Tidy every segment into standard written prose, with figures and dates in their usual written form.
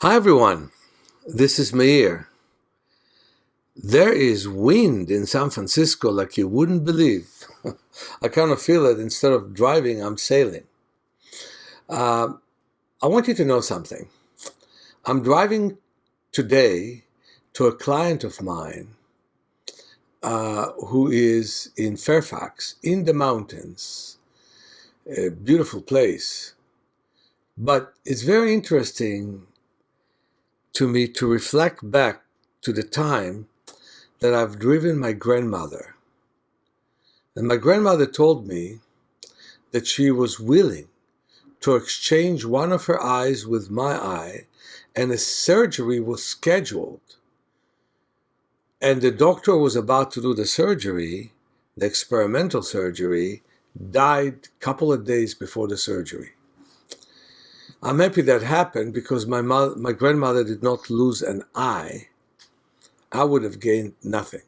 Hi everyone, this is Meir. There is wind in San Francisco like you wouldn't believe. I kind of feel it. Instead of driving, I'm sailing. Uh, I want you to know something. I'm driving today to a client of mine who is in Fairfax, in the mountains, a beautiful place. But it's very interesting to me to reflect back to the time that I've driven my grandmother. And my grandmother told me that she was willing to exchange one of her eyes with my eye, and a surgery was scheduled. And the doctor was about to do the surgery, the experimental surgery, died a couple of days before the surgery. I'm happy that happened because my grandmother did not lose an eye. I would have gained nothing,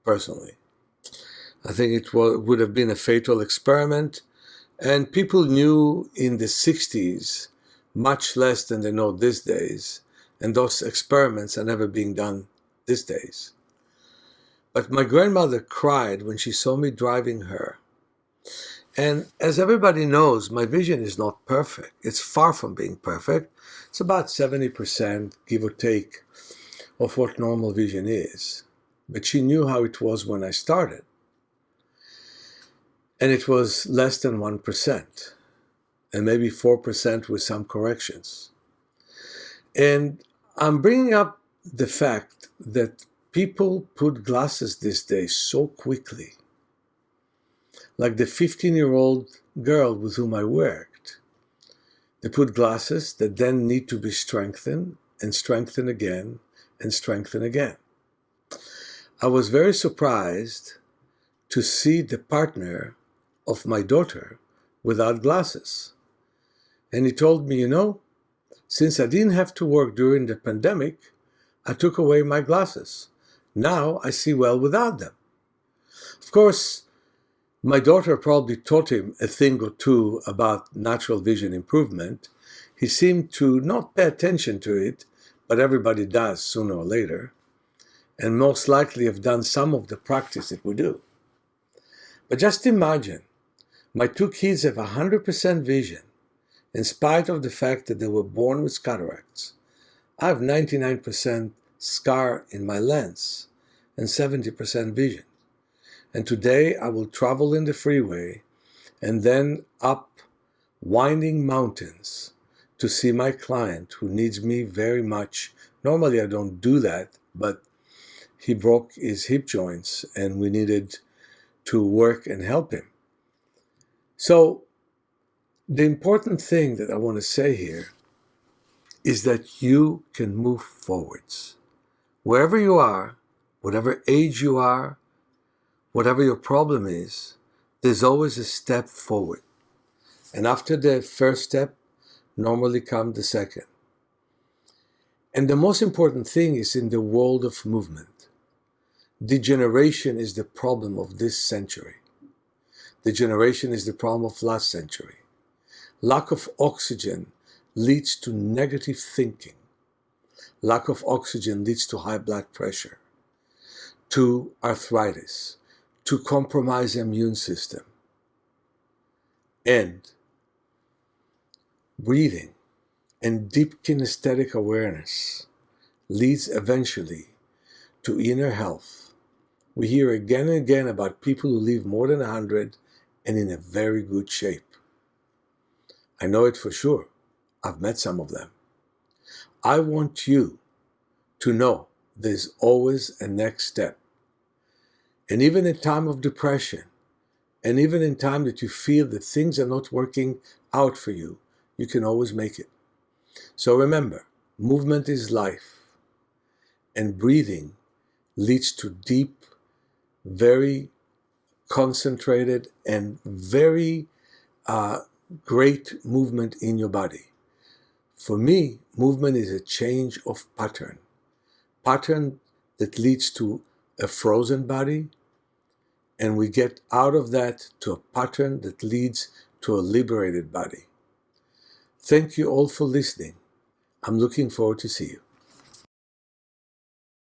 personally. I think would have been a fatal experiment. And people knew in the 60s much less than they know these days. And those experiments are never being done these days. But my grandmother cried when she saw me driving her. And as everybody knows, my vision is not perfect. It's far from being perfect. It's about 70%, give or take, of what normal vision is. But she knew how it was when I started. And it was less than 1%, and maybe 4% with some corrections. And I'm bringing up the fact that people put glasses these days so quickly. Like the 15-year-old girl with whom I worked. They put glasses that then need to be strengthened and strengthened again and strengthened again. I was very surprised to see the partner of my daughter without glasses. And he told me, since I didn't have to work during the pandemic, I took away my glasses. Now I see well without them. Of course, my daughter probably taught him a thing or two about natural vision improvement. He seemed to not pay attention to it, but everybody does sooner or later, and most likely have done some of the practice that we do. But just imagine, my two kids have 100% vision, in spite of the fact that they were born with cataracts. I have 99% scar in my lens and 70% vision. And today I will travel in the freeway and then up winding mountains to see my client who needs me very much. Normally I don't do that, but he broke his hip joints and we needed to work and help him. So the important thing that I want to say here is that you can move forwards. Wherever you are, whatever age you are, whatever your problem is, there's always a step forward. And after the first step, normally comes the second. And the most important thing is in the world of movement. Degeneration is the problem of this century. Degeneration is the problem of last century. Lack of oxygen leads to negative thinking. Lack of oxygen leads to high blood pressure, to arthritis, to compromised immune system. And breathing and deep kinesthetic awareness leads eventually to inner health. We hear again and again about people who live more than 100 and in a very good shape. I know it for sure. I've met some of them. I want you to know there's always a next step. And even in time of depression, and even in time that you feel that things are not working out for you, you can always make it. So remember, movement is life. And breathing leads to deep, very concentrated, and very great movement in your body. For me, movement is a change of pattern. Pattern that leads to a frozen body, and we get out of that to a pattern that leads to a liberated body. Thank you all for listening. I'm looking forward to see you.